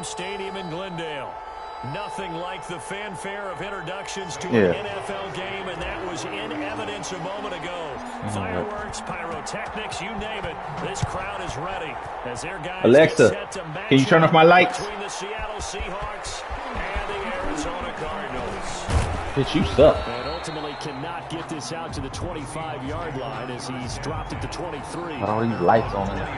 Farm Stadium in Glendale. Nothing like the fanfare of introductions to an NFL game, and that was in evidence a moment ago. Fireworks, pyrotechnics, you name it. This crowd is ready as their guys Alexa, get set to match can you turn off my lights? between the Seattle Seahawks and the Arizona Cardinals. Bitch, you suck. And ultimately cannot get this out to the 25-yard line as he's dropped it to 23. Got all these lights on it.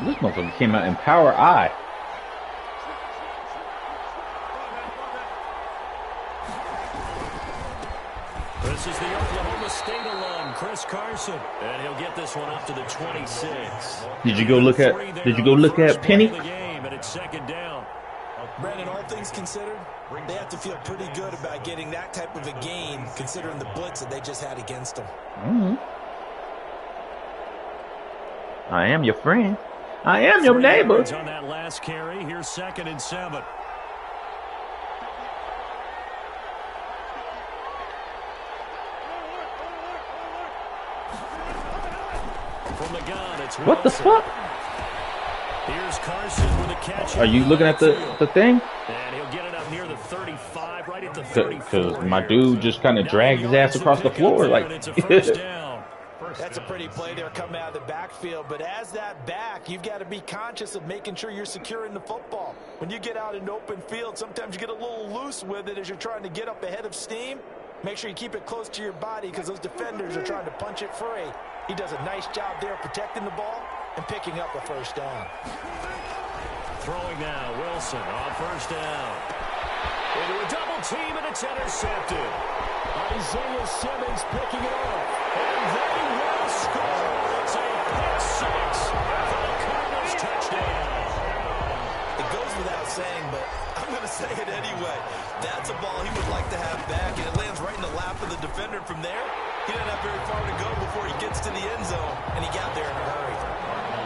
This motherfucker came out in Power Eye. This is the Oklahoma State alum, Chris Carson, and he'll get this one up to the 26. Did you go look at Penny? And it's second down. Brandon, all things considered, they have to feel pretty good about getting that type of a gain, considering the blitz that they just had against them. I am your friend. I am your neighbor. On that last carry, here's 2nd and 7. From the gun, it's what the fuck? Here's Carson with a catch. Are you looking at the thing? And he'll get it up near the 35, right at the 34. Because my dude just kind of dragged his ass across the floor. Like, it's a first down. That's a pretty play there coming out of the backfield, but as that back, you've got to be conscious of making sure you're securing the football. When you get out in open field, sometimes you get a little loose with it as you're trying to get up ahead of steam. Make sure you keep it close to your body because those defenders are trying to punch it free. He does a nice job there protecting the ball and picking up a first down. Throwing now, Wilson on first down. Into a double team, and it's intercepted. Isaiah Simmons picking it off. And they will score. It's a pick six for the Cardinals touchdown. It goes without saying, but I'm going to say it anyway. That's a ball he would like to have back, and it lands right in the lap of the defender. From there, he doesn't have very far to go before he gets to the end zone, and he got there in a hurry.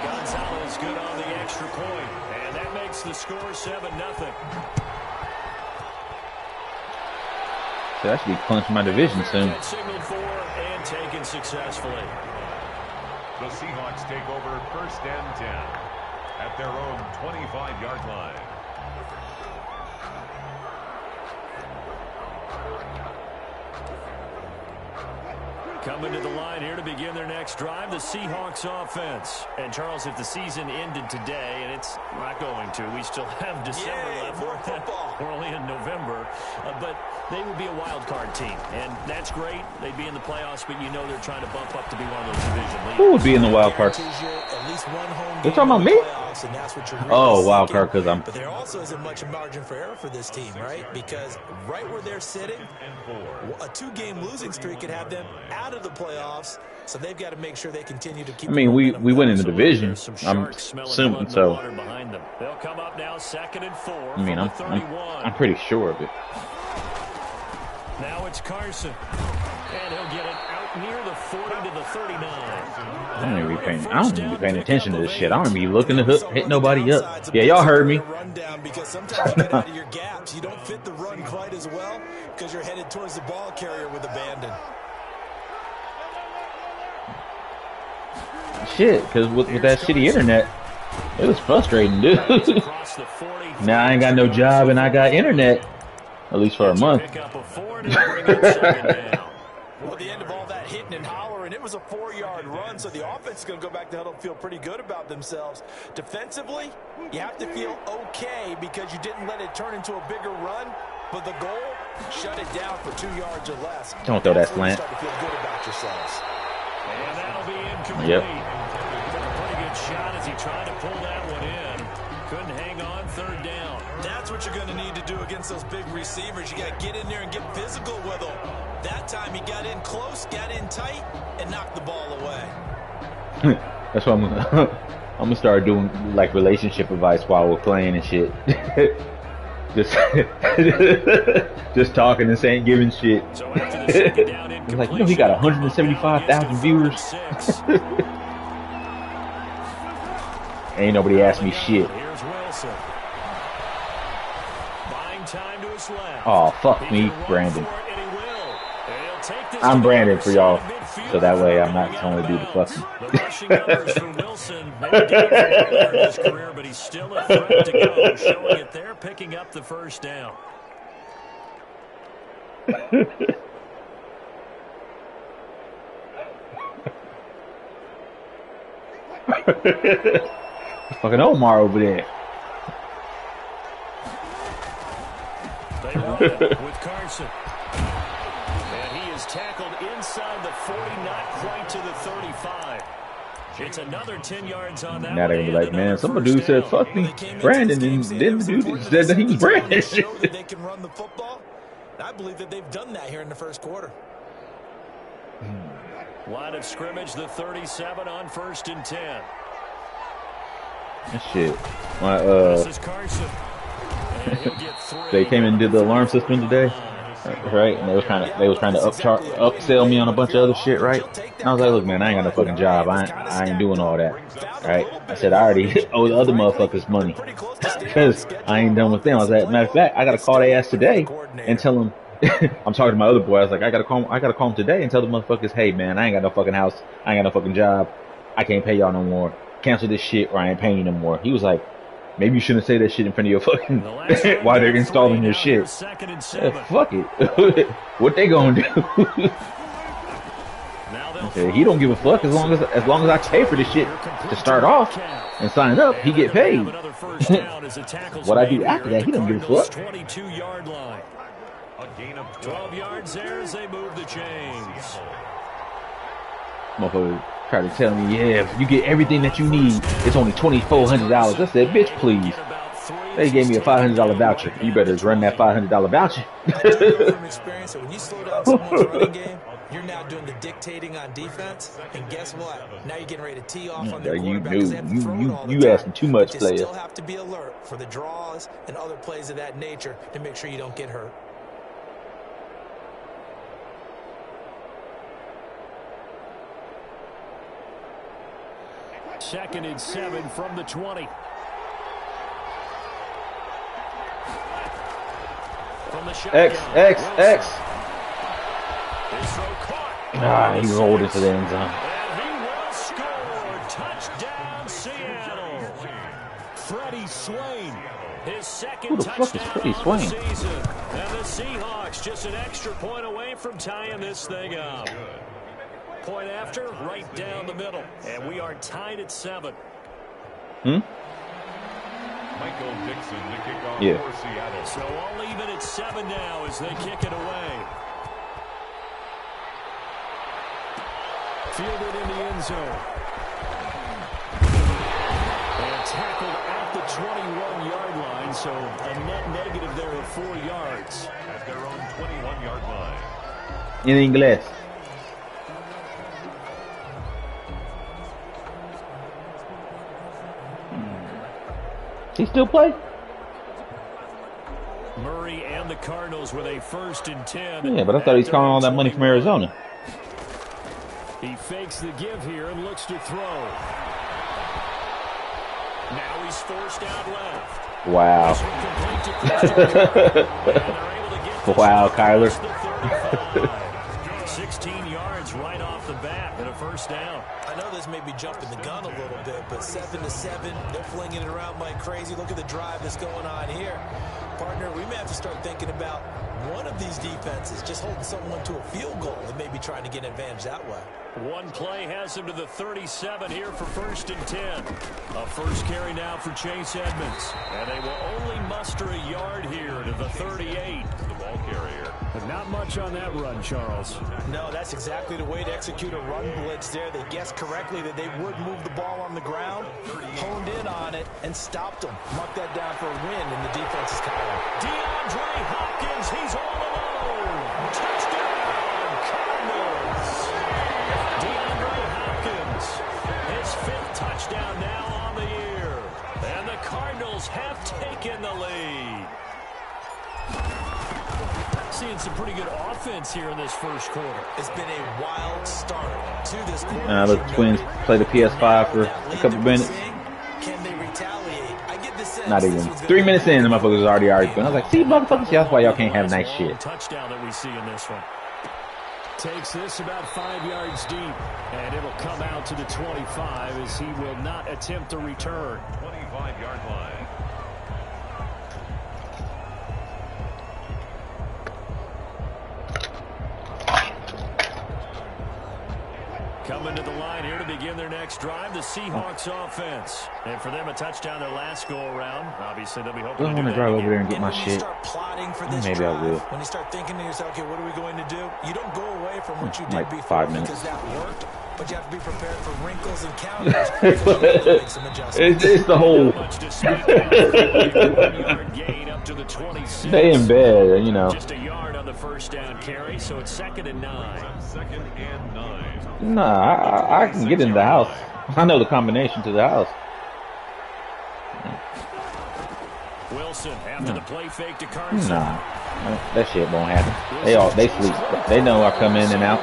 Gonzalez good on the extra point, and that makes the score 7-0. So that should be clinching my division soon. Signaled for and taken successfully. The Seahawks take over 1st and 10 at their own 25-yard line. Coming to the line here to begin their next drive, the Seahawks offense. And, Charles, if the season ended today, and it's not going to, we still have December left. We're only in November. But they would be a wild card team, and that's great. They'd be in the playoffs, but you know they're trying to bump up to be one of those division leaders. Who would be in the wild card? They're talking about me? Oh, wild card because I'm... But there also isn't much margin for error for this team, right? Because right where they're sitting, a 2-game losing streak could have them out of the playoffs, so they've got to make sure they continue to keep. I mean, we win in the division. I'm assuming so. They'll come up now, 2nd and 4. I mean, I'm pretty sure of it. Now it's Carson, and he'll get it out near the 40 to the 39. I don't even be paying attention to this shit. I don't even be looking to hit nobody up. Yeah, y'all heard me. Because sometimes you get out of your gaps. You don't fit the run quite as well because you're headed towards the ball carrier with abandon. Shit, because with that shitty internet, it was frustrating, dude. Now I ain't got no job and I got internet, at least for a month. Well, the end of all that hitting and hollering, it was a 4-yard run, so the offense is going to go back to huddle and feel pretty good about themselves. Defensively, you have to feel okay because you didn't let it turn into a bigger run, but the goal, shut it down for 2 yards or less. Don't throw that slant. Start to feel good about yourselves. And that'll be incomplete. Yep. Took a pretty good shot as he tried to pull that one in. Couldn't hang on, 3rd down. That's what you're going to need to do against those big receivers. You got to get in there and get physical with them. That time he got in close, got in tight, and knocked the ball away. That's what I'm gonna start doing, like relationship advice while we're playing and shit. just talking and saying, giving shit. So after the second down, it's like, you know, he got 175,000 viewers. Ain't nobody asked me shit. Here's Wilson. Buying time to his left. Oh, fuck me, Brandon. I'm Brandon for y'all, so that way I'm not going to do the fucking. The rushing numbers for Wilson, maybe down for earlier in his career, but he's still a threat to go, showing it there, picking up the first down. Fucking Omar over there. They run it with Carson. And he is tackled inside the 40, not quite to the 35. It's another 10 yards on that. Now they're gonna be like, man, some dude said, fuck me, Brandon, and then the dude said that he was Brandon. They can run the football. I believe that they've done that here in the first quarter. Line of scrimmage, the 37 on 1st and 10. Shit. This is Carson. And he'll get 3. They came and did the alarm system today, right? And they was trying to upsell me on a bunch of other shit, right? And I was like, look, man, I ain't got no fucking job. I ain't doing all that, right? I said I already owe the other motherfuckers money because I ain't done with them. I was like, matter of fact, I gotta call their ass today and tell them. I'm talking to my other boy. I was like, I gotta call him today and tell the motherfuckers, hey man, I ain't got no fucking house. I ain't got no fucking job. I can't pay y'all no more. Cancel this shit or I ain't paying you no more. He was like, maybe you shouldn't say that shit in front of your fucking while they're installing your shit. Yeah, fuck it. What they gonna do? Okay, he don't give a fuck as long as I pay for this shit to start off and sign up, he get paid. What I do after that, he don't give a fuck. 22-yard line. A gain of 12 yards there as they move the chains. Motherfucker tried to tell me, yeah, if you get everything that you need, it's only $2,400. I said, bitch, please. They gave me a $500 voucher. You better run that $500 voucher. From experience, when you slow down someone's running game, you're now doing the dictating on defense. And guess what? Now you're getting ready to tee off on the quarterback. You asking too much, player. You still have to be alert for the draws and other plays of that nature to make sure you don't get hurt. Second and 7 from the 20. From the shotgun, X. He rolled into the end zone. And he will score. Touchdown, Seattle. Freddie Swain, his second Who the fuck is Freddie touchdown Swain? of the season. And the Seahawks just an extra point away from tying this thing up. Point after, right down the middle. And we are tied at 7. Michael Dixon to kick off for Seattle. So all even at 7 now as they kick it away. Fielded in the end zone. And tackled at the 21-yard line. So a net negative there of 4 yards. At their own 21-yard line. In English. He still play? Murray and the Cardinals with a 1st and 10. Yeah, but I thought he's calling all that money from Arizona. He fakes the give here and looks to throw. Now he's forced out left. Wow. Wow, Kyler. 16 yards right off the bat and a first down. I know this may be jumping the gun a little bit, but 7-7, they're flinging it around like crazy. Look at the drive that's going on here. Partner, we may have to start thinking about one of these defenses just holding someone to a field goal and maybe trying to get an advantage that way. One play has him to the 37 here for 1st and 10. A first carry now for Chase Edmonds. And they will only muster a yard here to the 38. The ball carrier. But not much on that run, Charles. No, that's exactly the way to execute a run blitz there. They guessed correctly that they would move the ball on the ground, honed in on it, and stopped them. Mark that down for a win in the defense's column. DeAndre Hopkins, he's all alone. Touchdown, Cardinals. DeAndre Hopkins, his 5th touchdown now on the year. And the Cardinals have taken the lead. Seeing some pretty good offense here in this first quarter. It's been a wild start to this quarter. The Twins play the PS5 for a couple minutes. Can they retaliate? I get the sense Not even 3 minutes in, the motherfuckers was already arguing. I was like, see, motherfuckers, that's why y'all can't have nice shit. Touchdown that we see in this one. Takes this about 5 yards deep, and it'll come out to the 25 as he will not attempt to return. 25-yard line. Coming to the line here to begin their next drive, the Seahawks offense. And for them, a touchdown their last go-around. Obviously, they'll be hoping I want to drive over there and get my shit. Maybe I will. When you start thinking to yourself, okay, what are we going to do? You don't go away from what you did like before 5 minutes. because that worked, but you have to be prepared for wrinkles and counters. Some adjustments. It's the whole. They in bed, you know. Just a yard on the first down carry, so it's 2nd and 9. 2nd and 9. Nah, I can get in the house. I know the combination to the house. Wilson after the play fake to Carson. Nah, that shit won't happen. They sleep. They know I come in and out.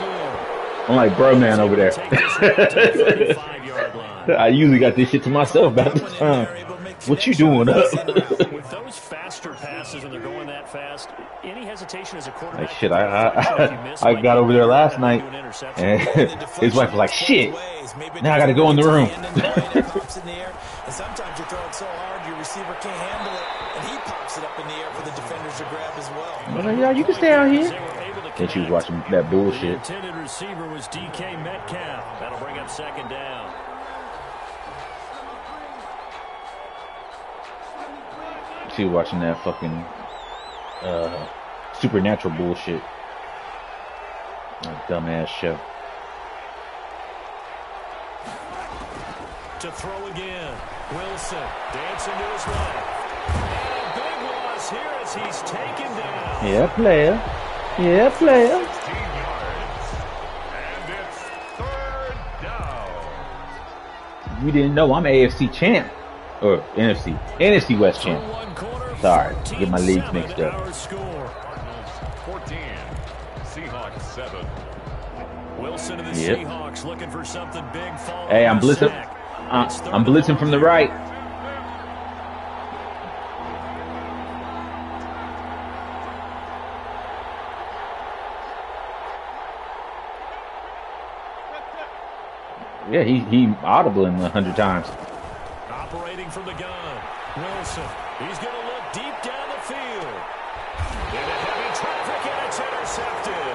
I'm like bro man over there. I usually got this shit to myself about this time. What you doing up? With those faster passes and they're going that fast, any hesitation as a quarterback? Like shit, I got over there last night, and his wife was like, "Shit, now I got to go in the room." And sometimes you throw it so hard your receiver can't handle it, and he pops it up in the air for the defenders to grab as well. Yeah, you can stay out here. And she was watching that bullshit. The intended receiver was DK Metcalf. That'll bring up 2nd down. She was watching that fucking supernatural bullshit. That dumbass show. To throw again. Wilson dancing to his left. And a big loss here as he's taken down. Yeah, player. Yeah, player. 16 yards. And it's 3rd down. You didn't know I'm AFC champ. Or NFC West champ. Sorry, get my leagues mixed up. 14. Seahawks 7. Wilson and the Seahawks looking for something big. Hey, I'm blitzing. I'm blitzing from the right. Yeah, he audibling 100 times. Operating from the gun. Wilson. He's going to look deep down the field. Into heavy traffic, and it's intercepted.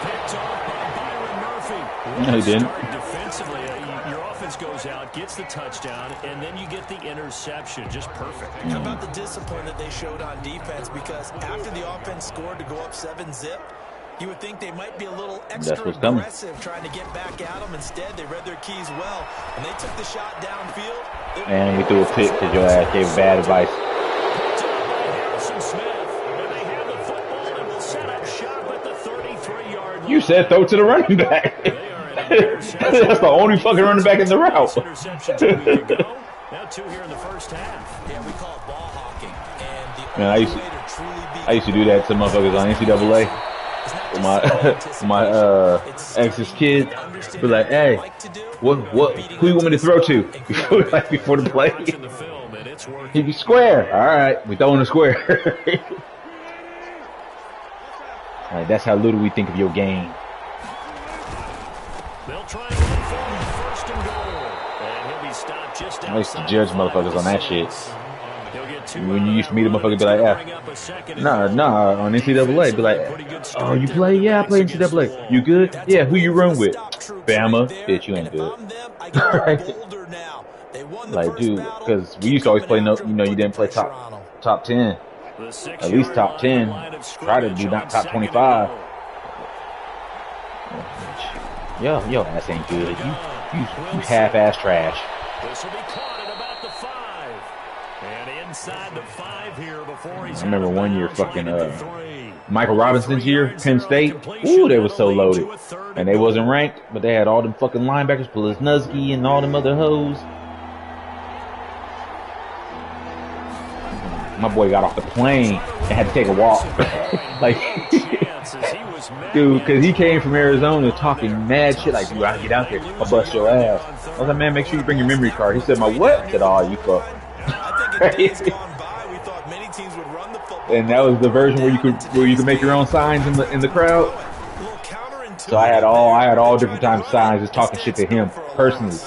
Picked off by Byron Murphy. No, he didn't. Defensively, your offense goes out, gets the touchdown, and then you get the interception. Just perfect. How about the discipline that they showed on defense? Because after the offense scored to go up 7-zip, you would think they might be a little extra aggressive trying to get back at them. Instead, they read their keys well, and they took the shot downfield. And we threw a pick because your ass gave bad advice. You said throw to the running back. That's the only fucking running back in the route. Now 2 here in the first half. Yeah, we call it ball hawking. And Man, I used to do that to motherfuckers on NCAA. My ex's kid be like, hey, who you want me to throw to? before the play. He'd be square. All right, we throwing a square. All right, that's how little we think of your game. They'll try and run for him, 1st and goal. And he'll be stopped just outside. I used to judge motherfuckers on that shit. When you used to meet a motherfucker, be like, yeah. Nah, on NCAA, be like, oh, you play? Yeah, I play NCAA. You good? Yeah, who you run with? Bama. Bitch, you ain't good. Like, dude, because we used to always play, you didn't play top 10. At least top 10. Try to do not top 25. Yo ass ain't good. You half-ass trash. This will be caught at about the 5. And inside the 5 here before he's I remember one year fucking Michael Robinson's year, Penn State. Ooh, they were so loaded. And they wasn't ranked, but they had all them fucking linebackers, Polisnuzki and all them other hoes. My boy got off the plane and had to take a walk. Like, dude, because he came from Arizona talking mad shit like, dude, I get out there, I'll bust your ass. I was like, man, make sure you bring your memory card. He said, my what? I said, oh, you fuck. days gone by, we thought many teams would run the football. And that was the version where you could make your own signs in the crowd. So I had all different types of signs, just talking shit to him personally.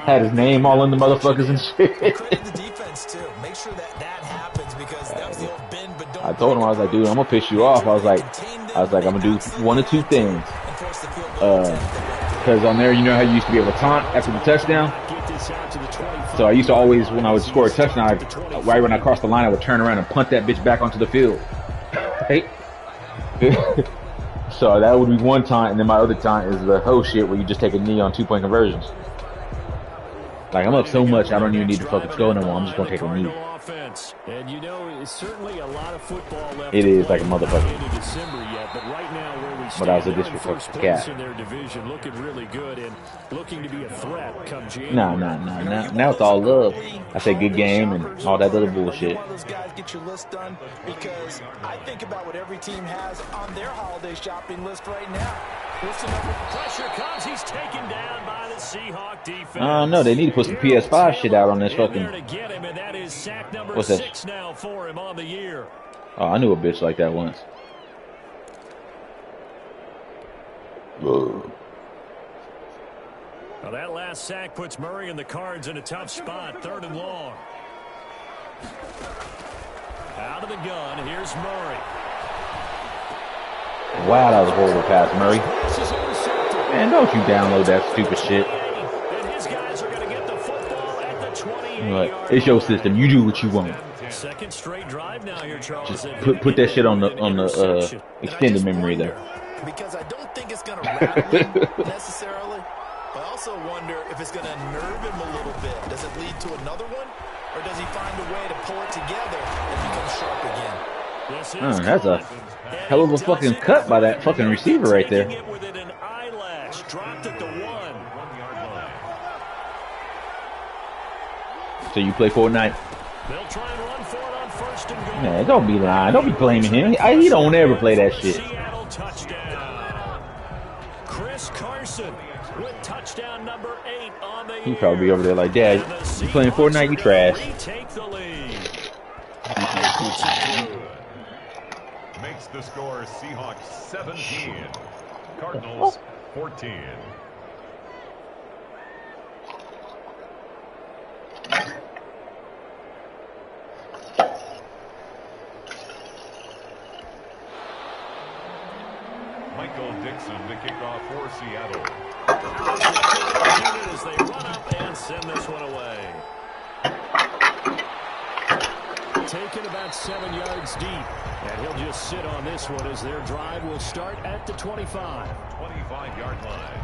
Had his name all in the motherfuckers and shit. Credit the defense too. Make sure that happens because that's the old bend but don't. I told him, I was like, dude, I'm gonna piss you off. I was like, I'm gonna do one of two things. Because on there, you know how you used to be able to taunt after the touchdown. So I used to always, when I would score a touchdown, right when I crossed the line, I would turn around and punt that bitch back onto the field. Right? So that would be one taunt, and then my other taunt is the hoe shit where you just take a knee on 2-point conversions. Like, I'm up so much, I don't even need to fucking go no more. I'm just gonna take a knee. And you know, it's certainly a lot of football left. It is like a motherfucker. Into December yet, but right now where we But I was a stand, disrespectful cat. in their division, looking really good and looking to be a threat come January. Nah. Now it's all love. I say good game and all that other bullshit. One of those guys get your list done because I think about what every team has on their holiday shopping list right now. Listen up, pressure comes. He's taken down by the Seahawk defense. I don't know. They need to put some PS5 shit out on this fucking. What's that? 6 now for him on the year. Oh, I knew a bitch like that once. Whoa. Well, that last sack puts Murray and the Cards in a tough spot. 3rd and long. Out of the gun. Here's Murray. Wow, that was a horrible pass, Murray. Man, don't you download that stupid shit. And his guys are going to get the football at the 28. Right. It's your system. You do what you want. Second straight drive now here, Charles. Just put that shit on the extended memory there. Because I don't think it's going to rattle him necessarily. I also wonder if it's going to nerve him a little bit. Does it lead to another one? Or does he find a way to pull it together and become sharp again? That's a hell of a fucking cut by that fucking receiver right there. Dropped at the 1. So you play Fortnite? They'll try and run for it on 1st and goal. Man, don't be lying. Don't be blaming him. He don't ever play that shit. Seattle touchdown. Chris Carson with touchdown number 8 on the year. He probably be over there like, Dad, you playing Fortnite? You trash. Take the lead. Makes the score Seahawks 17, Cardinals 14. Michael Dixon to kick off for Seattle. As they run up and send this one away. Taken about 7 yards deep. And he'll just sit on this one as their drive will start at the 25. 25-yard line.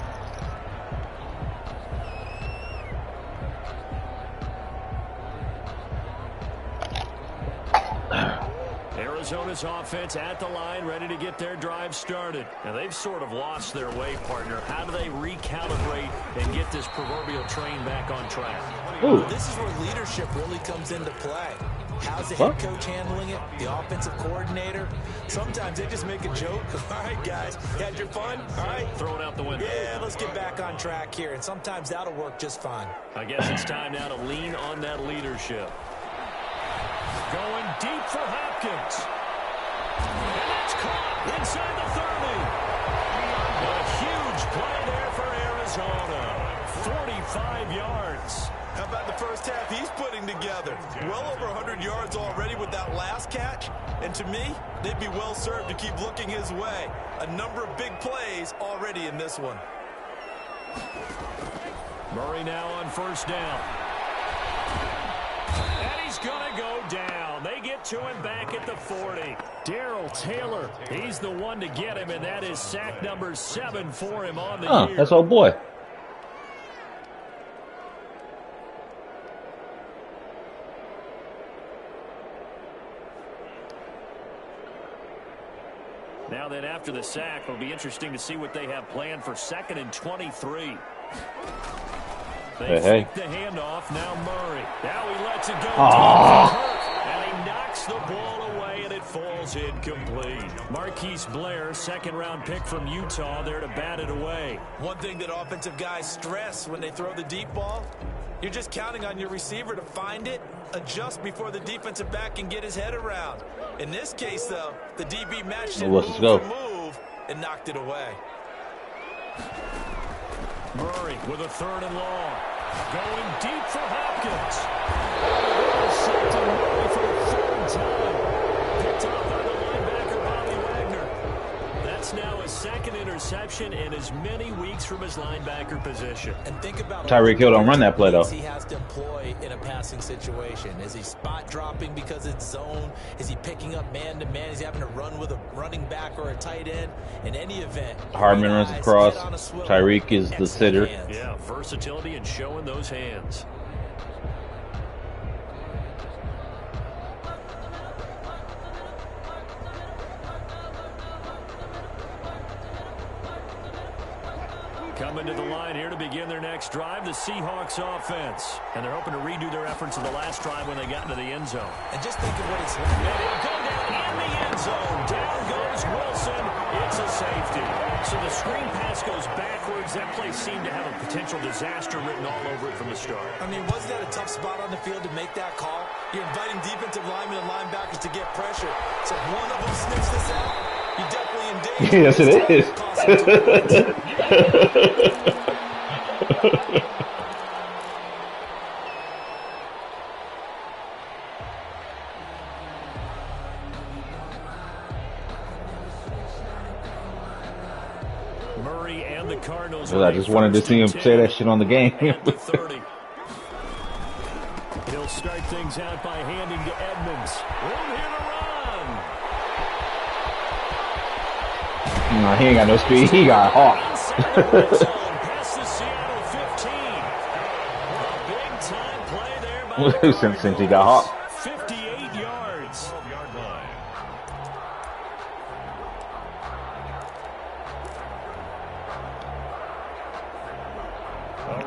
Arizona's offense at the line, ready to get their drive started. And they've sort of lost their way, partner. How do they recalibrate and get this proverbial train back on track? Ooh. This is where leadership really comes into play. How's the head coach handling it? The offensive coordinator? Sometimes they just make a joke. All right, guys, you had your fun? All right. Throw it out the window. Yeah, let's get back on track here. And sometimes that'll work just fine. I guess it's time now to lean on that leadership. Going deep for Hopkins. And that's caught inside the 30. A huge play there for Arizona. 45 yards. How about the first half he's putting together? Well over 100 yards already with that last catch. And to me, they'd be well served to keep looking his way. A number of big plays already in this one. Murray now on 1st down. And he's going to go down. They get to him back at the 40. Darrell Taylor, he's the one to get him, and that is sack number 7 for him on the year. That's old boy. Now then, after the sack, it'll be interesting to see what they have planned for 2nd and 23. They fake the handoff. Now Murray. Now he lets it go. And he knocks the ball away, and it falls incomplete. Marquise Blair, 2nd-round pick from Utah, there to bat it away. One thing that offensive guys stress when they throw the deep ball, You're just counting on your receiver to find it, adjust before the defensive back can get his head around. In this case, though, the DB matched it move for move and knocked it away. Murray with a 3rd and long. Going deep for Hopkins. Sacked on Murray for the 3rd time. Picked off by the linebacker, Bobby Wagner. That's now his 2nd interception in as many weeks from his linebacker position. And think about Tyreek Hill don't run that play, though. He has to employ in a passing situation. Is he spot dropping because it's zone? Is he picking up man-to-man? Is he having to run with a running back or a tight end? In any event, Hardman runs across. Tyreek is the sitter. Yeah, versatility and showing those hands. Coming to the line here to begin their next drive, the Seahawks offense. And they're hoping to redo their efforts in the last drive when they got into the end zone. And just think of what it's like. And he'll go down in the end zone. Down goes Wilson. It's a safety. So the screen pass goes backwards. That play seemed to have a potential disaster written all over it from the start. I mean, wasn't that a tough spot on the field to make that call? You're inviting defensive linemen and linebackers to get pressure. So if one of them sniffs this out, you're definitely in danger. Yes, it is. Murray and the Cardinals. I just wanted to see him say that shit on the game. He'll start things out by handing to Edmonds. Room here to run. No, he ain't got no speed. He got hawk. Past the Seattle 15. A big time play there by Since he got hawk. 58 yards.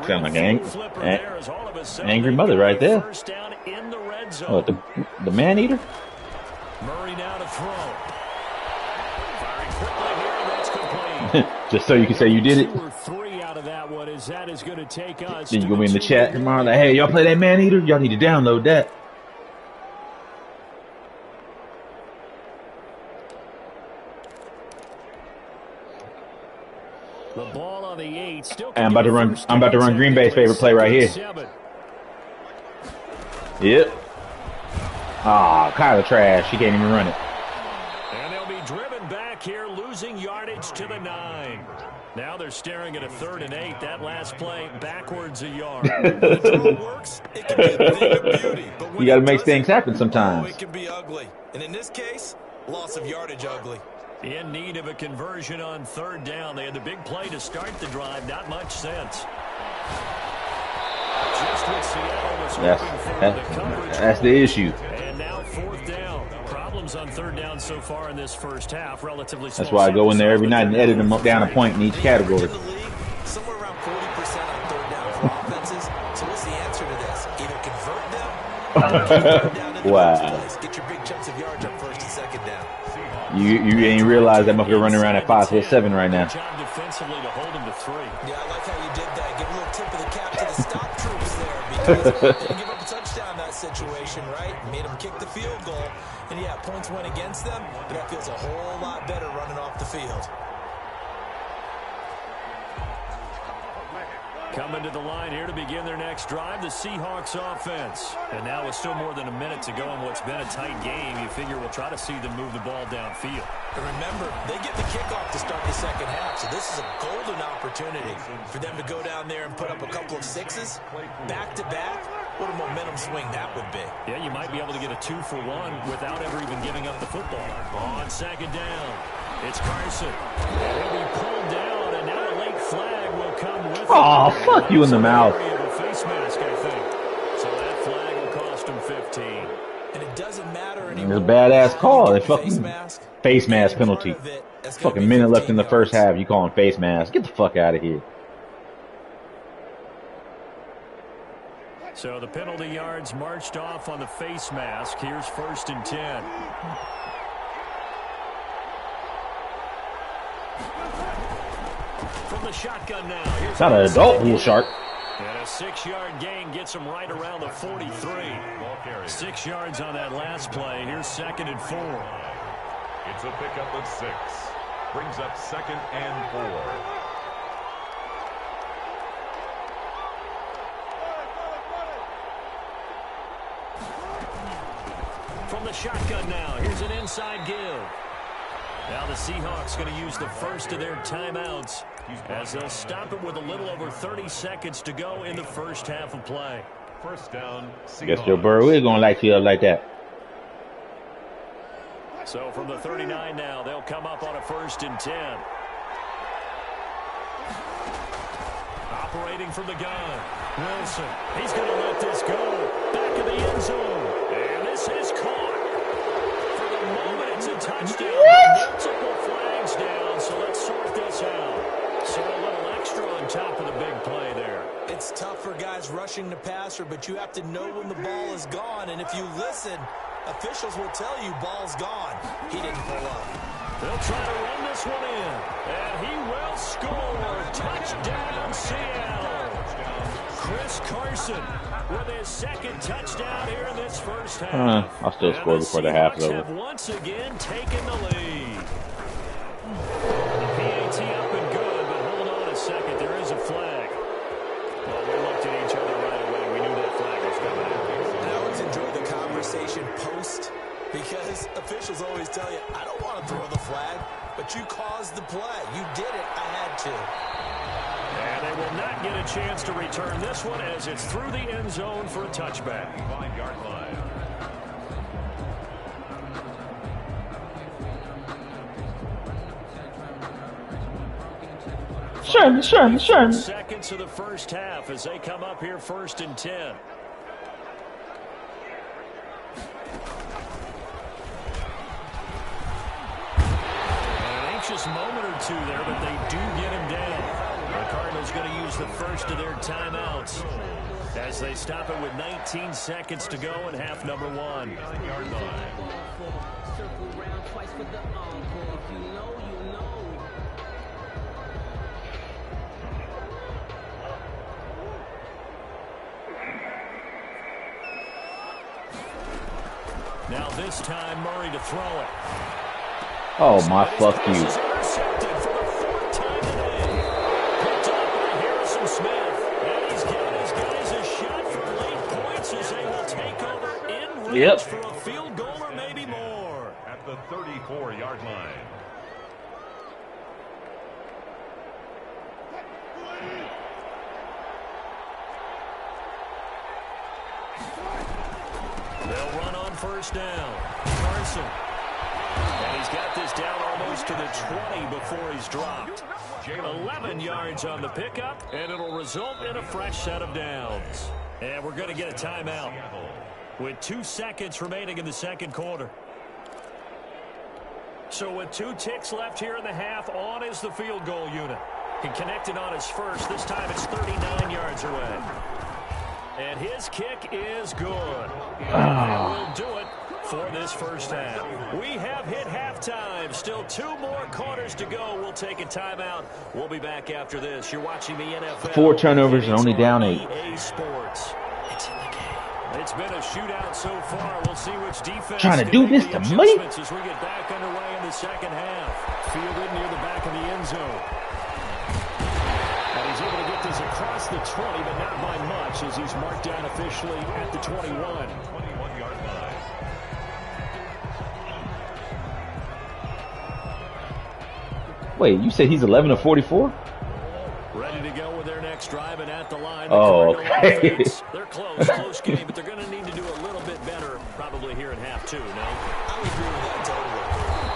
Sound like an angry mother right there. Oh, the man eater? Murray now to throw. Firing quickly here, that's complete. Just so you can say you did it. 2 or 3 out of that one, as that is going to take us. Then you go in the chat tomorrow like, hey, y'all play that man eater? Y'all need to download that. The ball on the 8. Still I'm about to run Green Bay's favorite play right here. Yep. Ah, Kyler trash. He can't even run it. And they'll be driven back here, losing yardage to the 9. Now they're staring at a 3rd and 8. That last play backwards a yard. Works, it can be a thing of beauty, but when you got to make things happen sometimes. it can be ugly. And in this case, loss of yardage ugly. In need of a conversion on 3rd down. They had the big play to start the drive. Not much sense. Just what Seattle was hoping for, the coverage. That's the issue. And now 4th down. Problems on 3rd down so far in this first half. Relatively small. That's why I go in there every night and edit them up down a point in each category. Somewhere around 40% on 3rd down for offenses. So what's the answer to this? Either convert them or keep them down in the first place. Get your big chunks of yards on 1st and 2nd down. You ain't realize that motherfucker running around at 5'7" right now. Job defensively to hold him to 3. Yeah, I like how you did that. Give a little tip of the cap to the stop troops there, because they didn't give up a touchdown in that situation, right? Made them kick the field goal, and yeah, points went against them, but that feels a whole lot better running off the field. Coming to the line here to begin their next drive, the Seahawks offense. And now with still more than a minute to go in what's been a tight game, you figure we'll try to see them move the ball downfield. And remember, they get the kickoff to start the 2nd half, so this is a golden opportunity for them to go down there and put up a couple of 6s back-to-back. What a momentum swing that would be. Yeah, you might be able to get a 2-for-1 without ever even giving up the football. On 2nd down, it's Carson. And he'll be pulled down, and now a late flag will come with it. Oh, fuck you in the mouth. Face mask, I think. So that flag will cost him 15. And it doesn't matter It anymore. was a badass call. They fucking face mask penalty. Fucking minute left in the first half. You calling face mask? Get the fuck out of here. So the penalty yards marched off on the face mask. Here's 1st and 10. From the shotgun now. It's not an adult bull shark. And a 6-yard gain gets him right around the 43. 6 yards on that last play. Here's 2nd and 4. It's a pickup of 6. Brings up 2nd and 4. From the shotgun now, here's an inside give. Now the Seahawks going to use the first of their timeouts as they'll stop it with a little over 30 seconds to go in the first half of play. First down, Seahawks. Guess Joe Burrow is going to light you up like that. So from the 39 now, they'll come up on a 1st and 10. Operating from the gun, Wilson. He's going to let this go. Back of the end zone. And this is caught. For the moment, it's a touchdown. Multiple flags down, so let's sort this out. So a little extra on top of the big play there. It's tough for guys rushing the passer, but you have to know when the ball is gone. And if you listen, officials will tell you ball's gone. He didn't pull up. They'll try to run this one in. And he will score. Touchdown, Seattle. Chris Carson with his 2nd touchdown here in this first half. I'll still score before the half is over. Have once again taken the lead. The PAT up and good, but hold on a second. There is a flag. Well, we looked at each other right away. We knew that flag was coming out. And I always enjoy the conversation post because officials always tell you, I don't want to throw the flag, but you caused the play. You did it. I had to. And they will not get a chance to return this one as it's through the end zone for a touchback. 5-yard line. Sherman. Seconds of the first half as they come up here 1st and 10. An anxious moment or two there, but they do get him down. The Cardinals going to use the first of their timeouts as they stop it with 19 seconds to go in half number 1. 9-yard line. Now this time Murray to throw it. Oh, my fuck you. This is intercepted for the 4th time today. Picked up by Harrison Smith. And he's given his guys a shot for late points as they will take over in range for a field goal or maybe more. At the 34-yard line. They'll run on 1st down. Carson. And he's got this down almost to the 20 before he's dropped. 11 yards on the pickup, and it'll result in a fresh set of downs. And we're going to get a timeout with 2 seconds remaining in the 2nd quarter. So with 2 ticks left here in the half, on is the field goal unit. He connected on his first. This time it's 39 yards away. And his kick is good. And we'll do it for this first half. We have hit halftime. Still 2 more quarters to go. We'll take a timeout. We'll be back after this. You're watching the NFL. 4 turnovers and only down 8. EA Sports. It's in the game. It's been a shootout so far. We'll see which defense Trying to do this to me? as we get back underway in the second half. Fielded near the back of the end zone. And he's able to get this across the 20, but not by much as he's marked down officially at the 21. 21-yard line. Wait, you said he's 11 of 44? Ready to go with their next drive and at the line. Oh, okay. They're close game, but they're going to need to do a little bit better probably here in half 2, no? I would agree with that totally.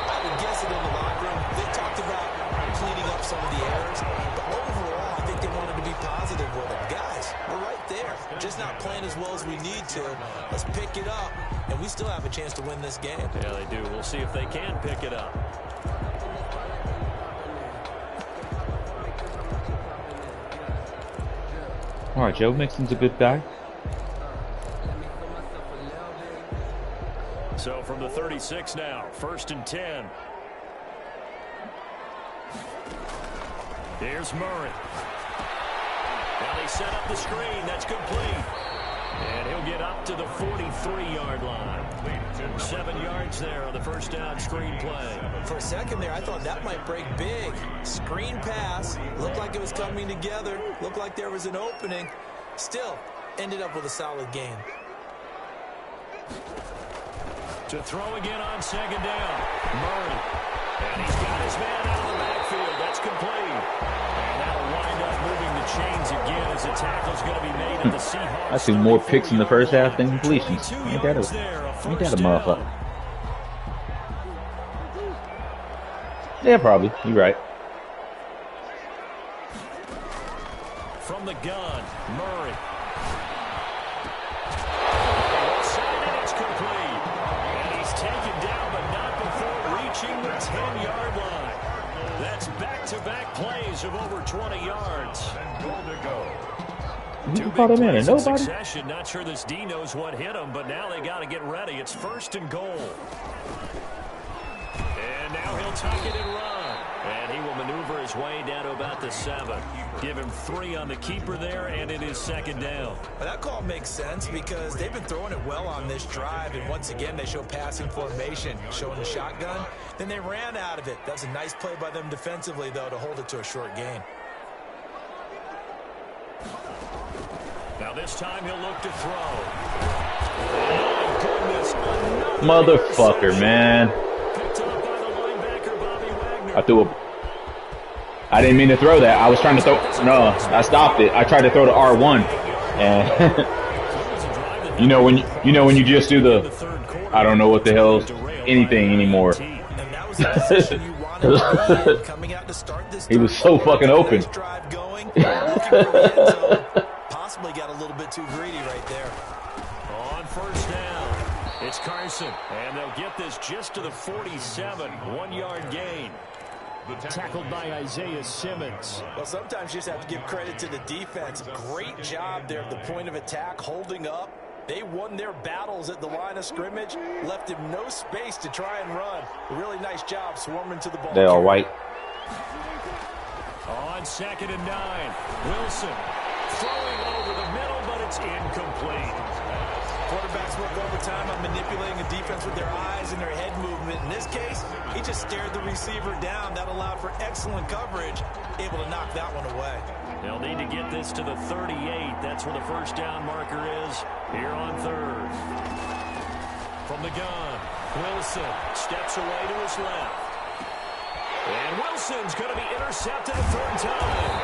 I would guess it in the locker room. They talked about cleaning up some of the errors, but overall, I think they wanted to be positive with it. Guys, we're right there. Just not playing as well as we need to. Let's pick it up, and we still have a chance to win this game. Yeah, they do. We'll see if they can pick it up. All right, Joe Mixon's a good guy. So from the 36 now, 1st and 10. Here's Murray. Now they set up the screen. That's complete. And he'll get up to the 43-yard line. 7 yards there on the first down screen play. For a second there, I thought that might break big. Screen pass. Looked like it was coming together. Looked like there was an opening. Still, ended up with a solid gain. To throw again on second down. Murray. And he's got his man out of the backfield. That's complete. And that'll wind up moving the chains again as a tackle's going to be made at the Seahawks. I see more picks in the first half than completions. Ain't that a motherfucker? Yeah, probably. You're right. From the gun, Murray. The 10-yard line. That's back-to-back plays of over 20 yards. And goal to go. Two big plays in succession. Not sure this D knows what hit him, but now they got to get ready. It's 1st and goal. And now he'll tuck it and run. And he will maneuver his way down to about the 7. Give him 3 on the keeper there, and it is 2nd down. Well, that call makes sense because they've been throwing it well on this drive, and once again they show passing formation, showing the shotgun. Then they ran out of it. That was a nice play by them defensively, though, to hold it to a short gain. Now this time he'll look to throw. Oh, goodness. Motherfucker, man. Picked up by the linebacker, Bobby Wagner. I threw a... I didn't mean to throw that. I was trying to throw... No, I stopped it. I tried to throw the R1. And... you know when you just do the... I don't know what the hell anything anymore. He was so fucking open. Possibly got a little bit too greedy right there. On first down, it's Carson, and they'll get this just to the 47, 1-yard gain. Tackled by Isaiah Simmons. Well, sometimes you just have to give credit to the defense. Great job there at the point of attack, holding up. They won their battles at the line of scrimmage, left him no space to try and run. A really nice job swarming to the ball. They all white. On 2nd and 9, Wilson throwing over the middle, but it's incomplete. Quarterbacks work overtime on manipulating a defense with their eyes and their head movement. In this case, he just stared the receiver down. That allowed for excellent coverage, able to knock that one away. They'll need to get this to the 38. That's where the first down marker is here on 3rd. From the gun, Wilson steps away to his left. And Wilson's going to be intercepted a 3rd time.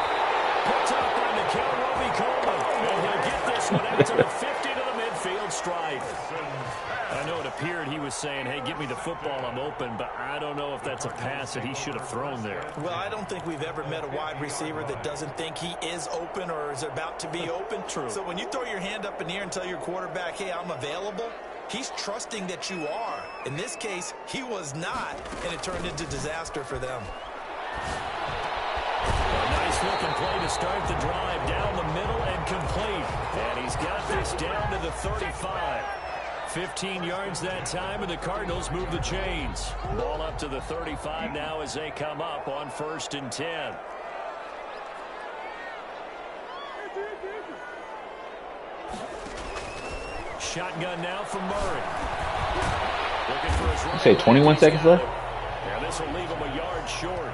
Picked up by Nikhil Roby-Coleman. And he'll get this one out to the 50 to the midfield stripe. I know it appeared he was saying, hey, give me the football, I'm open, but I don't know if that's a pass that he should have thrown there. Well, I don't think we've ever met a wide receiver that doesn't think he is open or is about to be open. True. So when you throw your hand up in the air and tell your quarterback, hey, I'm available, he's trusting that you are. In this case, he was not, and it turned into disaster for them. A nice looking play to start the drive down the middle and complete. And he's got this down to the 35. 15 yards that time, and the Cardinals move the chains. Ball up to the 35 now as they come up on 1st and 10. Shotgun now from Murray. Looking for his You say 21 seconds left? Yeah, this will leave him a yard short.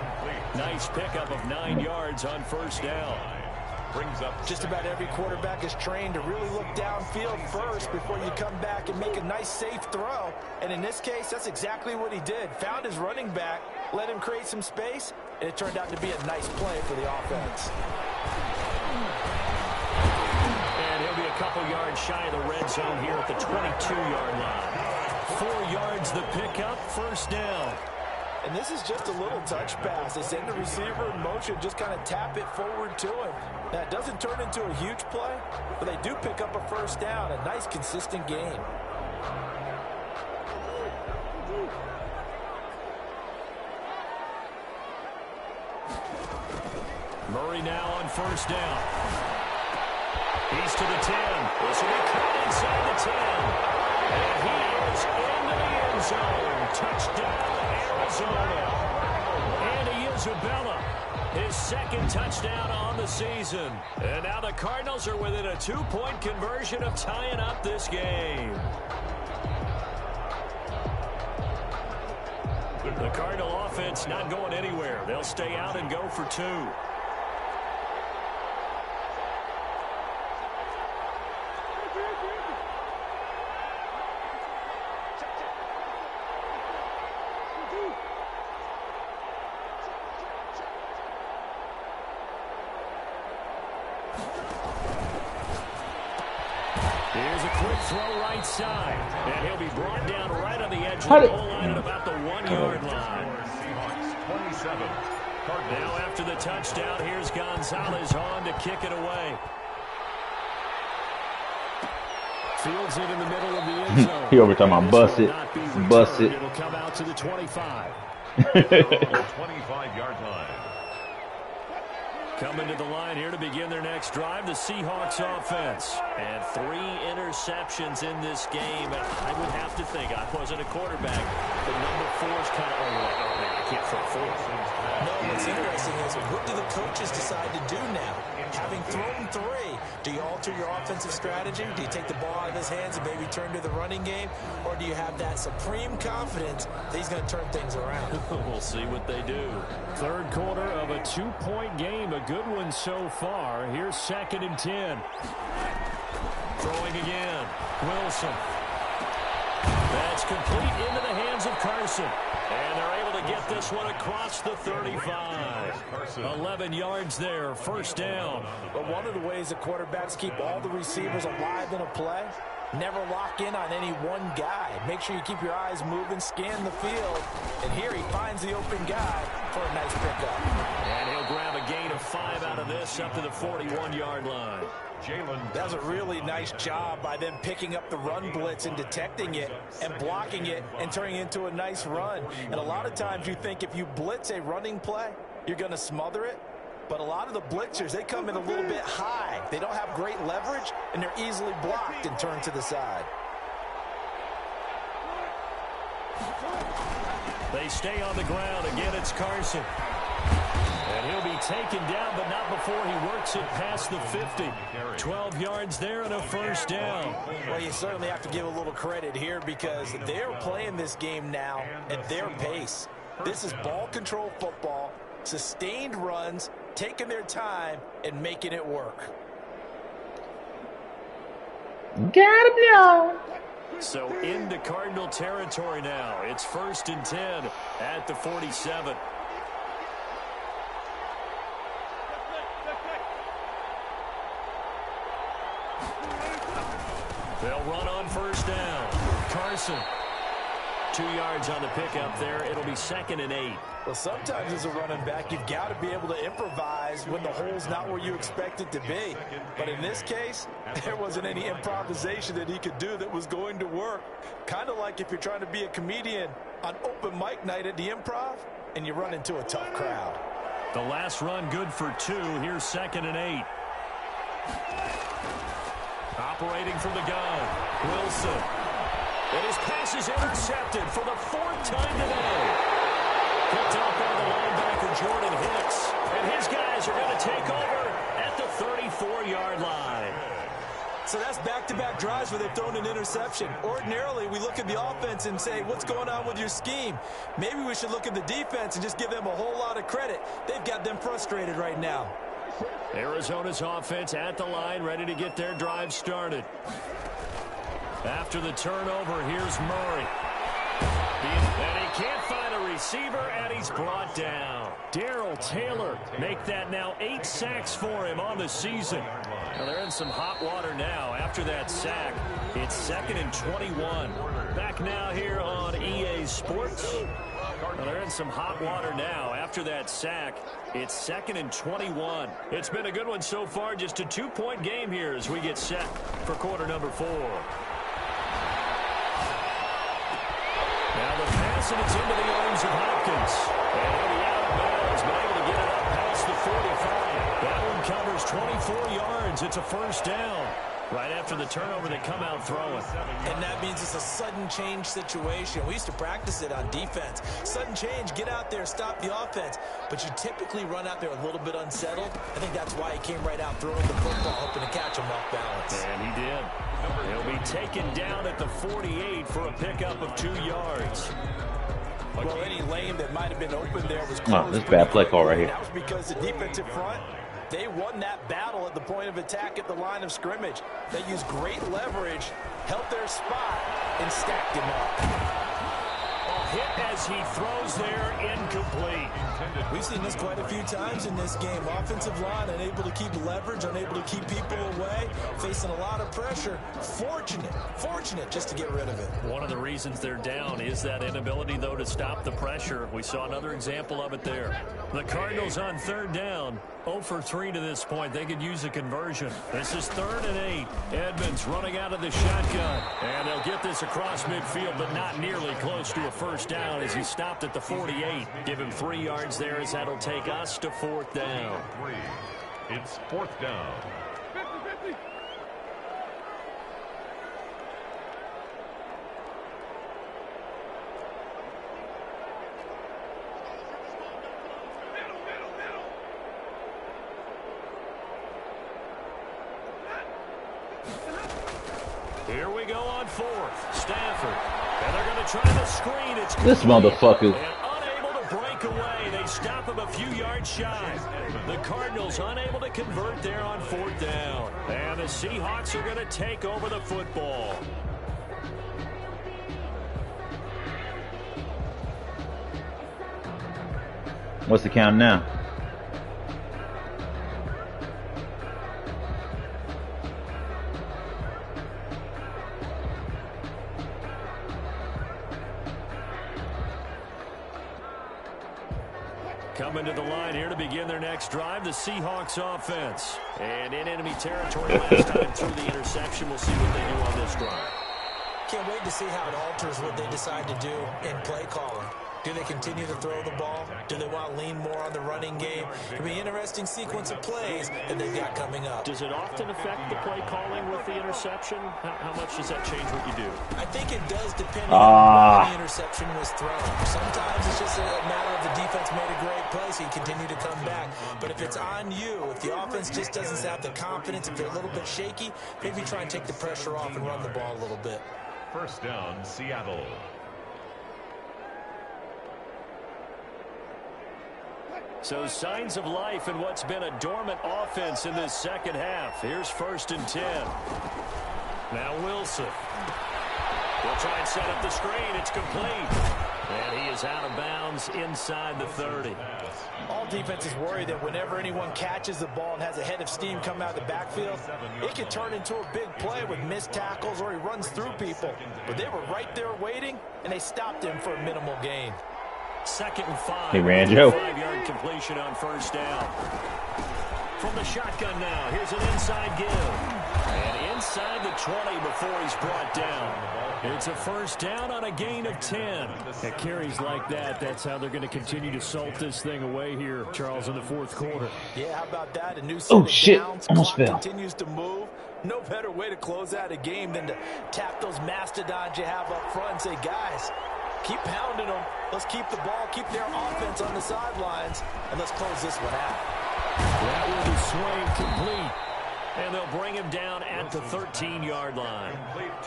Nice pickup of 9 yards on first down. Brings up just about every quarterback is trained to really look downfield first before you come back and make a nice safe throw. And in this case, that's exactly what he did. Found his running back, let him create some space, and it turned out to be a nice play for the offense. And he'll be a couple yards shy of the red zone here at the 22-yard line. 4 yards the pickup, first down. And this is just a little touch pass. They send the receiver in motion, just kind of tap it forward to him. Now, it doesn't turn into a huge play, but they do pick up a first down, a nice, consistent gain. Murray now on first down. He's to the 10. This will be caught inside the 10. And he is into the end zone. Touchdown, Arizona. And he is Isabella, his second touchdown on the season. And now the Cardinals are within a 2-point conversion of tying up this game. The Cardinal offense not going anywhere. They'll stay out and go for 2. Here's a quick throw right side. And he'll be brought down right on the edge of the goal line at about the 1-yard line. 27. Now after the touchdown, here's Gonzalez on to kick it away. Fields it in the middle of the end zone. He over talking about bust it. Bust it. It'll come out to the 25. 25-yard line. Coming to the line here to begin their next drive, the Seahawks offense. And 3 interceptions in this game. I would have to think, I wasn't a quarterback, but number 4 is kind of, oh man, I can't throw 4. No, what's interesting is, what do the coaches decide to do now? Having thrown 3, do you alter your offensive strategy? Do you take the ball out of his hands and maybe turn to the running game? Or do you have that supreme confidence that he's going to turn things around? We'll see what they do. Third quarter of a 2-point game. A good one so far. Here's 2nd and 10. Throwing again. Wilson. That's complete into the hands of Carson. And they're able to get this one across the 35. 11 yards there, first down. But one of the ways the quarterbacks keep all the receivers alive in a play, never lock in on any one guy. Make sure you keep your eyes moving, scan the field. And here he finds the open guy for a nice pickup. And he'll grab a gain of 5 out of this up to the 41-yard line. That was a really nice job by them picking up the run blitz and detecting it and blocking it and turning it into a nice run. And a lot of times you think if you blitz a running play, you're going to smother it. But a lot of the blitzers, they come in a little bit high. They don't have great leverage, and they're easily blocked and turned to the side. They stay on the ground. Again, it's Carson. And he'll be taken down, but not before he works it past the 50. 12 yards there and a first down. Well, you certainly have to give a little credit here because they're playing this game now at their pace. This is ball control football, sustained runs, taking their time, and making it work. Got him now. So into Cardinal territory now. It's 1st and 10 at the 47. They'll run on first down. Carson. 2 yards on the pickup there. It'll be 2nd and 8. Well, sometimes as a running back, you've got to be able to improvise when the hole's not where you expect it to be. But in this case, there wasn't any improvisation that he could do that was going to work. Kind of like if you're trying to be a comedian on open mic night at the Improv and you run into a tough crowd. The last run good for 2. Here's 2nd and 8. Operating from the gun, Wilson. And his pass is intercepted for the 4th time today. Picked up by the linebacker, Jordan Hicks. And his guys are going to take over at the 34-yard line. So that's back-to-back drives where they've thrown an interception. Ordinarily, we look at the offense and say, what's going on with your scheme? Maybe we should look at the defense and just give them a whole lot of credit. They've got them frustrated right now. Arizona's offense at the line, ready to get their drive started. After the turnover, here's Murray. And he can't find a receiver, and he's brought down. Darrell Taylor make that now 8 sacks for him on the season. Now they're in some hot water now after that sack. It's 2nd and 21. Back now here on EA Sports. Well, they're in some hot water now after that sack. It's 2nd and 21. It's been a good one so far. Just a 2-point game here as we get set for quarter number 4. Now the pass, and it's into the arms of Hopkins. And he'll be out of bounds, but able to get it up past the 45. That one covers 24 yards. It's a first down. Right after the turnover, they come out throwing. And that means it's a sudden change situation. We used to practice it on defense. Sudden change, get out there, stop the offense. But you typically run out there a little bit unsettled. I think that's why he came right out throwing the football, hoping to catch him off balance. And he did. He'll be taken down at the 48 for a pickup of 2 yards. Well, any lane that might have been open there was closed. Oh, this is bad play call right here. That was because the defensive front, they won that battle at the point of attack at the line of scrimmage. They used great leverage, held their spot, and stacked him up. Hit as he throws there, incomplete. We've seen this quite a few times in this game. Offensive line unable to keep leverage, unable to keep people away, facing a lot of pressure. Fortunate just to get rid of it. One of the reasons they're down is that inability, though, to stop the pressure. We saw another example of it there. The Cardinals on 3rd down, 0 for 3 to this point. They could use a conversion. This is 3rd and 8. Edmonds running out of the shotgun. And they'll get this across midfield, but not nearly close to a first down as he stopped at the 48. Give him 3 yards there as that'll take us to 4th down. It's 4th down. Here we go on 4th. Stafford. And they're going to try the screen. It's This motherfucker. and unable to break away. They stop him a few yards shy. The Cardinals unable to convert there on 4th down. And the Seahawks are going to take over the football. What's the count now? Coming to the line here to begin their next drive, the Seahawks offense. And in enemy territory last time through the interception. We'll see what they do on this drive. Can't wait to see how it alters what they decide to do in play calling. Do they continue to throw the ball? Do they want to lean more on the running game? It'll be an interesting sequence of plays that they've got coming up. Does it often affect the play calling with the interception? How much does that change what you do? I think it does depending on when the interception was thrown. Sometimes it's just a matter of the defense made a great play, so you continue to come back. But if it's on you, if the offense just doesn't have the confidence, if they're a little bit shaky, maybe try and take the pressure off and run the ball a little bit. 1st down, Seattle. So signs of life in what's been a dormant offense in this second half. Here's 1st and 10. Now Wilson. He'll try and set up the screen. It's complete. And he is out of bounds inside the 30. All defenses worry that whenever anyone catches the ball and has a head of steam come out of the backfield, it can turn into a big play with missed tackles or he runs through people. But they were right there waiting, and they stopped him for a minimal gain. 2nd and 5. Hey, Ranjo. 5-yard completion on 1st down. From the shotgun now, here's an inside give. And inside the 20 before he's brought down. It's a 1st down on a gain of 10. At carries like that, that's how they're going to continue to salt this thing away here, Charles, in the 4th quarter. Yeah, how about that? A new set Oh, of shit. downs. Almost Clock fell. continues to move. No better way to close out a game than to tap those mastodons you have up front and say, guys, keep pounding them. Let's keep the ball, keep their offense on the sidelines, and let's close this one out. That will be swing complete. And they'll bring him down at the 13-yard line.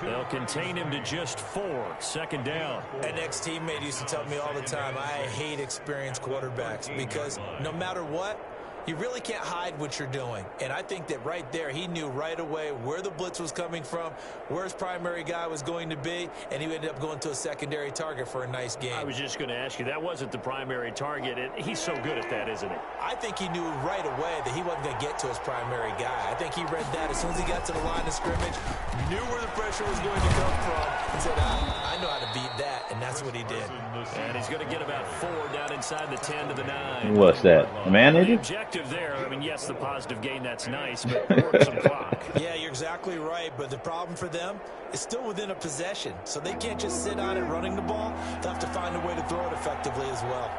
They'll contain him to just 4. 2nd down. An ex-teammate used to tell me all the time, I hate experienced quarterbacks because no matter what, you really can't hide what you're doing. And I think that right there, he knew right away where the blitz was coming from, where his primary guy was going to be, and he ended up going to a secondary target for a nice game. I was just going to ask you, that wasn't the primary target. He's so good at that, isn't he? I think he knew right away that he wasn't going to get to his primary guy. I think he read that as soon as he got to the line of scrimmage, knew where the pressure was going to come from, and said, I know how to beat that, and that's what he did. And he's going to get about 4 down inside the 10 to the 9. What's that? A manager? Objective there. I mean, yes, the positive gain, that's nice, but work some clock. Yeah, you're exactly right, but the problem for them is still within a possession, so they can't just sit on it running the ball. They'll have to find a way to throw it effectively as well.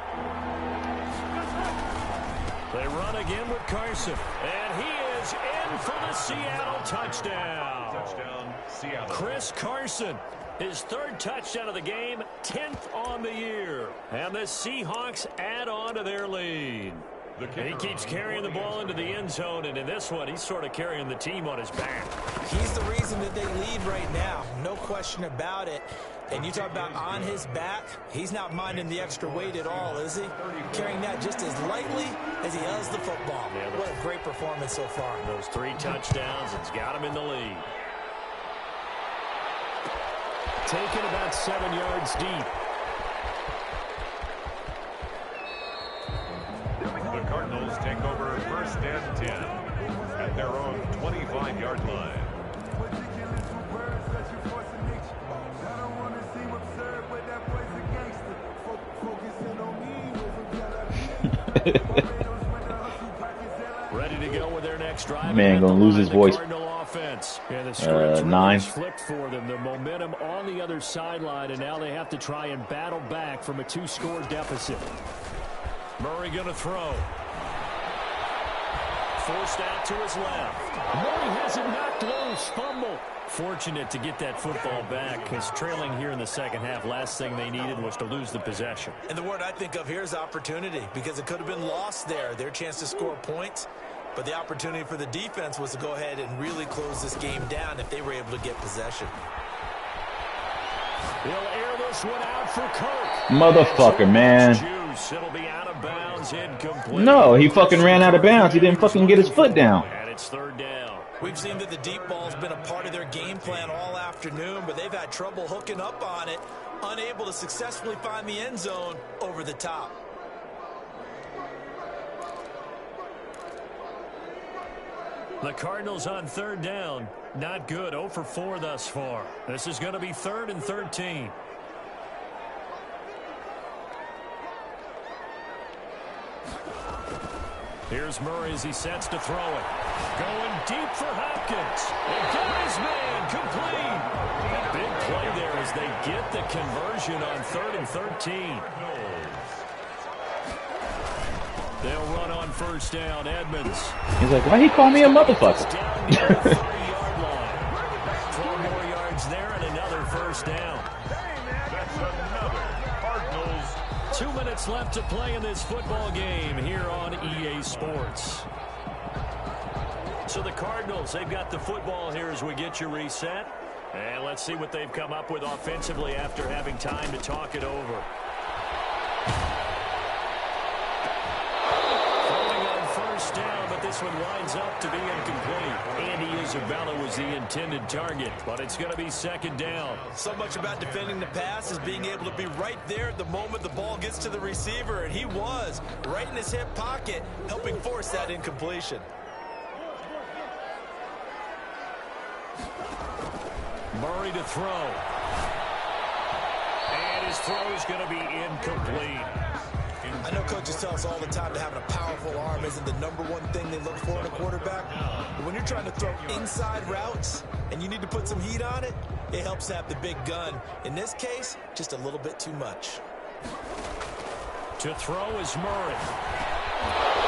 They run again with Carson, and he is in for the Seattle touchdown. Touchdown, Seattle. Chris Carson, his 3rd touchdown of the game, 10th on the year. And the Seahawks add on to their lead. And he keeps carrying the ball into the end zone, and in this one, he's sort of carrying the team on his back. He's the reason that they lead right now. No question about it. And you talk about on his back, he's not minding the extra weight at all, is he? Carrying that just as lightly as he does the football. Yeah, what a great performance so far. Those 3 touchdowns, it's got him in the lead. Taken about 7 yards deep. The Cardinals take over 1st and 10 at their own 25-yard line. Ready to go with their next drive. Man, gonna lose his voice. Yeah, the 9. flipped for them. The momentum on the other sideline, and now they have to try and battle back from a 2-score deficit. Murray going to throw. Forced out to his left. Murray has it knocked loose. Fumble. Fortunate to get that football back, because trailing here in the second half, last thing they needed was to lose the possession. And the word I think of here is opportunity, because it could have been lost there. Their chance to score points. But the opportunity for the defense was to go ahead and really close this game down if they were able to get possession. He'll air this one out for Kirk. Motherfucker, man. It'll be out of bounds, incomplete. No, he fucking ran out of bounds. He didn't fucking get his foot down. And it's 3rd down. We've seen that the deep ball's been a part of their game plan all afternoon, but they've had trouble hooking up on it, unable to successfully find the end zone over the top. The Cardinals on 3rd down. Not good. 0 for 4 thus far. This is going to be 3rd and 13. Here's Murray as he sets to throw it. Going deep for Hopkins. They got his man complete. Big play there as they get the conversion on 3rd and 13. They'll run on 1st down. Edmonds. He's like, why he call me a motherfucker? Down near the 30-yard line. 12 more yards there and another 1st down. That's another Cardinals. 2 minutes left to play in this football game here on EA Sports. So the Cardinals, they've got the football here as we get you reset. And let's see what they've come up with offensively after having time to talk it over. Throwing on 1st down, but this one winds up to be incomplete. Andy Isabella was the intended target, but it's going to be 2nd down. So much about defending the pass is being able to be right there at the moment the ball gets to the receiver, and he was right in his hip pocket, helping force that incompletion. Murray to throw. And his throw is going to be incomplete. I know coaches tell us all the time that having a powerful arm isn't the #1 thing they look for in a quarterback. But when you're trying to throw inside routes and you need to put some heat on it, it helps to have the big gun. In this case, just a little bit too much. To throw is Murray.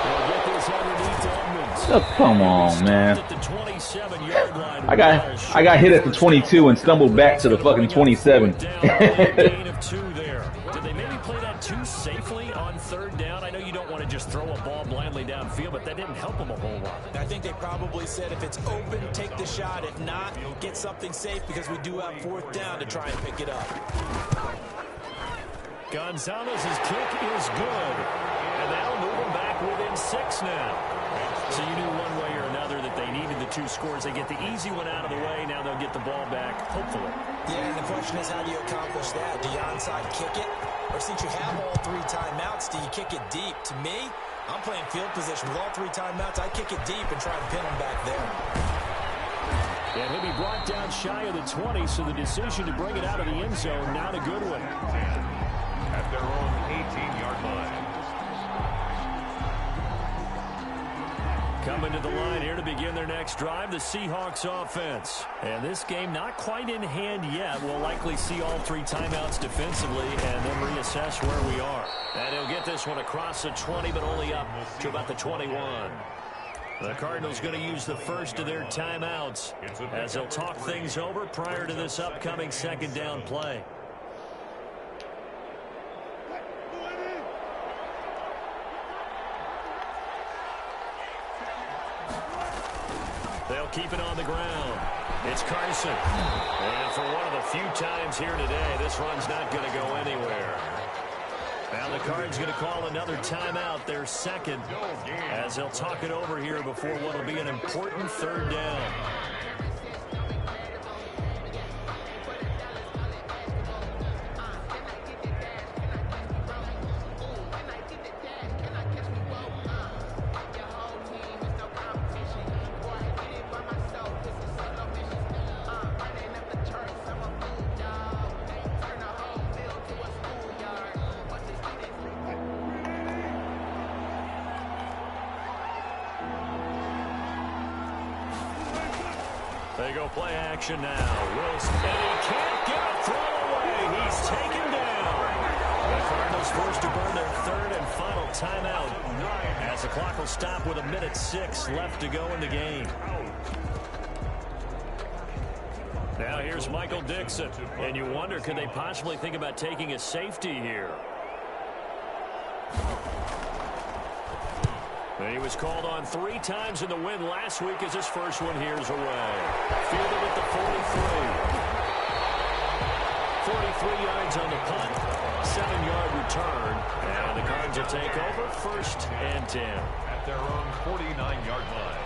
They'll get this underneath Edmonds. Oh, come on, man. At the 27-yard line. I got hit at the 22 and stumbled back to the fucking 27. Gain of 2 there. Did they maybe play that too safely on 3rd down? I know you don't want to just throw a ball blindly downfield, but that didn't help them a whole lot. I think they probably said if it's open, take the shot. If not, get something safe because we do have 4th down to try and pick it up. Gonzalez's kick is good. And that'll move them back within 6 now. So you knew one way or another that they needed the 2 scores. They get the easy one out of the way. Now they'll get the ball back, hopefully. Yeah, and the question is, how do you accomplish that? Do you onside kick it? Or since you have all 3 timeouts, do you kick it deep? To me, I'm playing field position. With all 3 timeouts, I kick it deep and try and pin them back there. And he'll be brought down shy of the 20, so the decision to bring it out of the end zone, not a good one. At their own 18-yard line. Coming to the line here to begin their next drive, the Seahawks offense. And this game not quite in hand yet. We'll likely see all 3 timeouts defensively and then reassess where we are. And he'll get this one across the 20, but only up to about the 21. The Cardinals going to use the first of their timeouts as they'll talk things over prior to this upcoming second down play. They'll keep it on the ground. It's Carson. And for one of the few times here today, this run's not going to go anywhere. Now the Cards going to call another timeout, their second, as they'll talk it over here before what will be an important third down. They go play action now. Wilson, and he can't get a throw away. He's taken down. The Cardinals forced to burn their third and final timeout as the clock will stop with 1:06 left to go in the game. Now here's Michael Dixon. And you wonder, could they possibly think about taking a safety here? And he was called on 3 times in the win last week as his first one here's away. Fielded at the 43. 43 yards on the punt. 7-yard return. And the Cards will take over 1st and 10. At their own 49-yard line.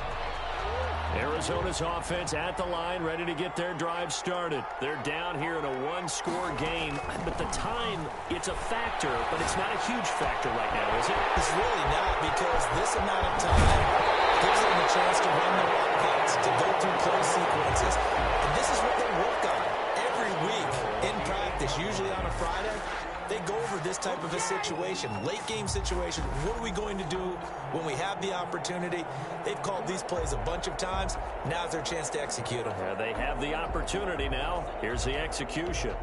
Arizona's offense at the line, ready to get their drive started. They're down here in a 1-score game, but the time, it's a factor, but it's not a huge factor right now, is it? It's really not, because this amount of time gives them a chance to run the right hits, to go through play sequences. And this is what they work on every week in practice, usually on a Friday. They go over this type of a situation, late game situation. What are we going to do when we have the opportunity? They've called these plays a bunch of times. Now's their chance to execute them. Yeah, they have the opportunity now. Here's the execution.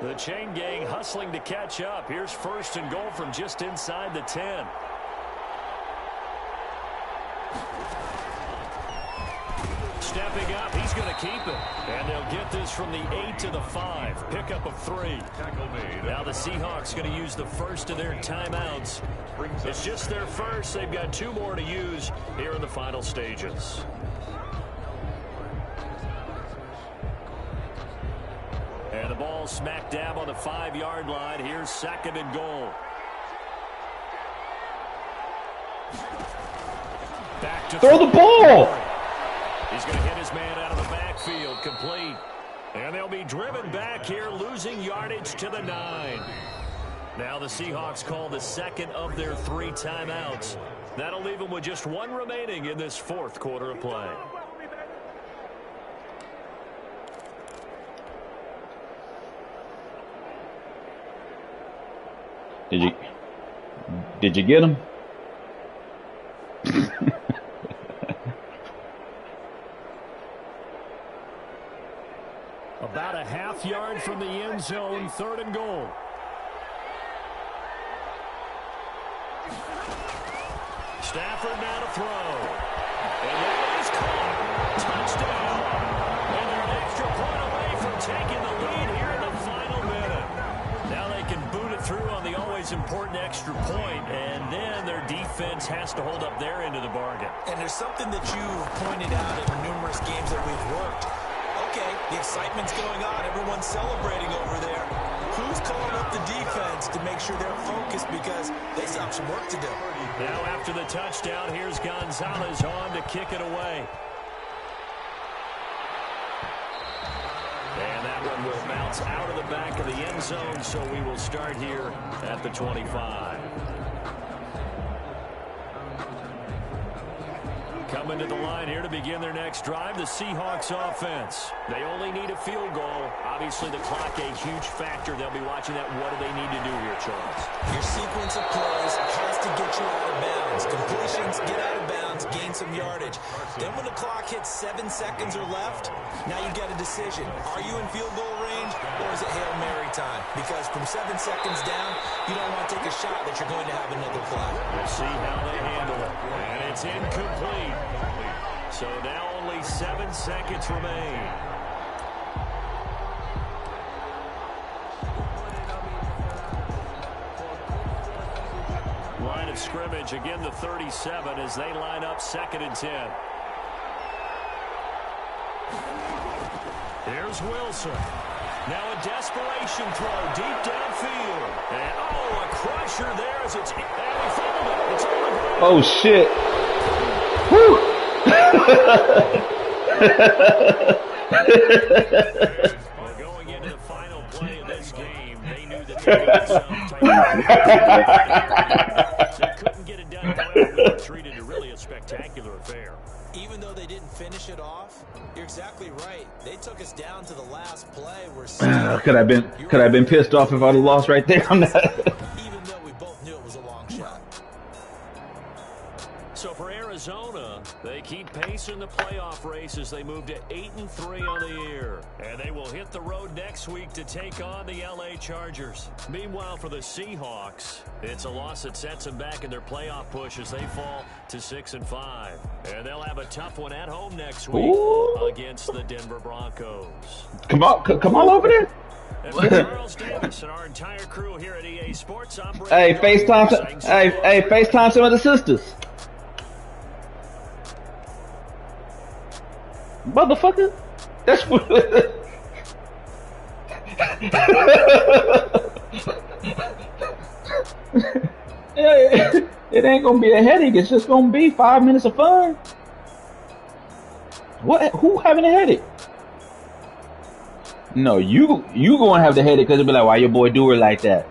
The chain gang hustling to catch up. Here's 1st and goal from just inside the 10. Stepping up, he's going to keep it. And they'll get this from the 8 to the 5. Pickup of 3. Now the Seahawks going to use the first of their timeouts. It's just their first. They've got 2 more to use here in the final stages. And the ball smack dab on the 5-yard line. Here's 2nd and goal. Back to throw the ball. He's going to hit his man out of the backfield, complete. And they'll be driven back here, losing yardage to the 9. Now the Seahawks call the second of their 3 timeouts. That'll leave them with just 1 remaining in this 4th quarter of play. Did you get him? About a half yard from the end zone, 3rd and goal. Stafford now to throw. And that is caught. Touchdown. And they're an extra point away from taking the lead here in the final minute. Now they can boot it through on the always important extra point, and then their defense has to hold up their end of the bargain. And there's something that you've pointed out in numerous games that we've worked. Okay, the excitement's going on. Everyone's celebrating over there. Who's calling up the defense to make sure they're focused, because they still have some work to do. Now after the touchdown, here's Gonzalez on to kick it away. And that one will bounce out of the back of the end zone, so we will start here at the 25. Coming to the line here to begin their next drive, the Seahawks offense. They only need a field goal. Obviously, the clock a huge factor. They'll be watching that. What do they need to do here, Charles? Your sequence of plays has to get you out of bounds. things. Completions, get out of bounds, gain some yardage. Then when the clock hits 7 seconds or left, now you've got a decision. Are you in field goal range or is it Hail Mary time? Because from 7 seconds down, you don't want to take a shot that you're going to have another play. We'll see how they handle it. And it's incomplete. So now only 7 seconds remain. Line of scrimmage, again the 37 as they line up 2nd and 10. Here's Wilson. Now a desperation throw deep downfield. And a crusher there as it's... And he fumbled it. It's on the ground. Oh, shit. Whew. Well, going into the final play of this game, they knew that they needed some type of... They couldn't get it done. However, they were treated to really a spectacular affair. Even though they didn't finish it off, you're exactly right. They took us down to the last play. Could I been pissed off if I'd have lost right there on that? Even though we both knew it was a long shot. So for Arizona, they keep pace in the playoff race as they move to 8-3 on the year. And they will hit the road next week to take on the LA Chargers. Meanwhile, for the Seahawks, it's a loss that sets them back in their playoff push as they fall to 6-5. And they'll have a tough one at home next week against the Denver Broncos. Come on over there. And for Charles Davis and our entire crew here at EA Sports, I'm Hey, FaceTime some of the sisters. Motherfucker. That's what... It ain't gonna be a headache. It's just gonna be 5 minutes of fun. What? Who having a headache? No, you gonna have the headache because it'll be like, why your boy do her like that?